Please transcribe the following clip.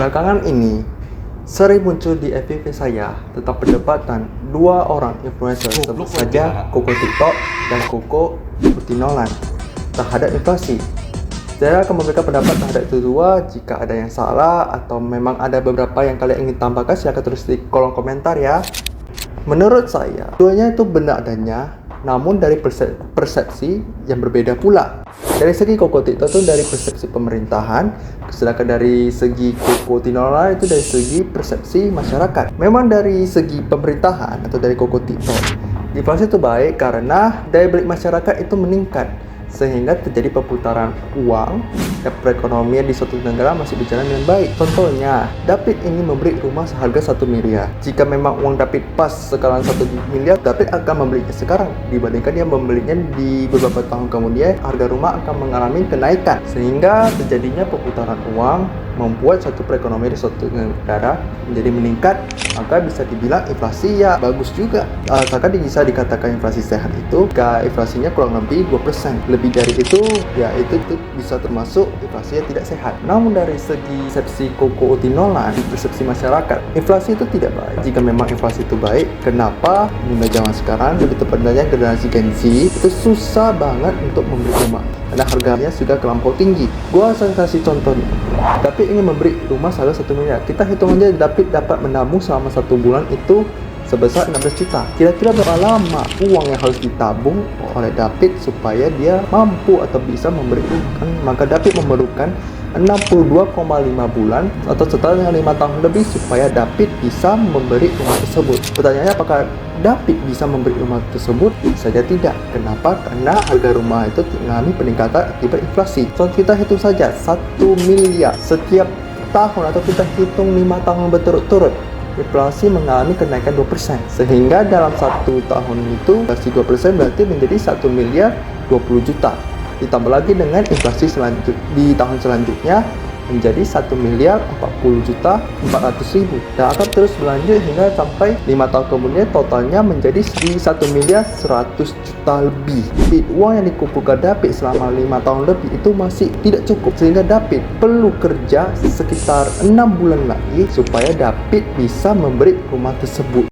Belakangan ini sering muncul di FYP saya tentang perdebatan dua orang influencer sebut saja Koko TikTok dan Koko Utinolan terhadap inflasi. Saya akan memberikan pendapat terhadap itu dua. Jika ada yang salah atau memang ada beberapa yang kalian ingin tambahkan, silahkan tulis di kolom komentar ya. Menurut saya, keduanya itu benar adanya, namun dari persepsi yang berbeda pula. Dari segi Koko TikTok itu dari persepsi pemerintahan, sedangkan dari segi Koko Utinolan itu dari segi persepsi masyarakat. Memang dari segi pemerintahan atau dari Koko TikTok, inflasi itu baik karena daya beli masyarakat itu meningkat, sehingga terjadi perputaran uang dan perekonomian di suatu negara masih berjalan dengan baik. Contohnya, David ini membeli rumah seharga 1 miliar. Jika memang uang David pas sekarang 1 miliar, David akan membelinya sekarang. Dibandingkan dia membelinya di beberapa tahun kemudian, harga rumah akan mengalami kenaikan. Sehingga terjadinya perputaran uang membuat suatu perekonomian di suatu negara menjadi meningkat, maka bisa dibilang inflasi ya bagus juga. Asalkan bisa dikatakan inflasi sehat itu jika inflasinya kurang lebih 2%. Lebih dari itu, ya itu bisa termasuk inflasi yang tidak sehat. Namun dari segi persepsi Koko Utinolan, persepsi masyarakat, inflasi itu tidak baik. Jika memang inflasi itu baik, kenapa muda zaman sekarang, lebih tepatnya generasi Gen Z, itu susah banget untuk membeli rumah karena harganya sudah terlampau tinggi. Gua akan kasih contoh nih. David ingin memberi rumah seharga 1 miliar. Kita hitung aja David dapat menabung selama 1 bulan itu sebesar 16 juta. Kira-kira berapa lama uang yang harus ditabung oleh David supaya dia mampu atau bisa memberi rumah? Maka David memerlukan 62,5 bulan atau setara dengan 5 tahun lebih supaya David bisa memberi rumah tersebut. Pertanyaannya, apakah David bisa memberi rumah tersebut? Saja tidak. Kenapa? Karena harga rumah itu mengalami peningkatan akibat inflasi. So, kita hitung saja 1 miliar setiap tahun, atau kita hitung 5 tahun berturut-turut, inflasi mengalami kenaikan 2%. Sehingga dalam 1 tahun itu inflasi 2% berarti menjadi 1 miliar 20 juta. Ditambah lagi dengan inflasi di tahun selanjutnya menjadi 1 miliar 40 juta 400 ribu, dan akan terus berlanjut hingga sampai 5 tahun kemudian totalnya menjadi 1 miliar 100 juta lebih. Uang yang dikumpulkan David selama 5 tahun lebih itu masih tidak cukup, sehingga David perlu kerja sekitar 6 bulan lagi supaya David bisa memberi rumah tersebut.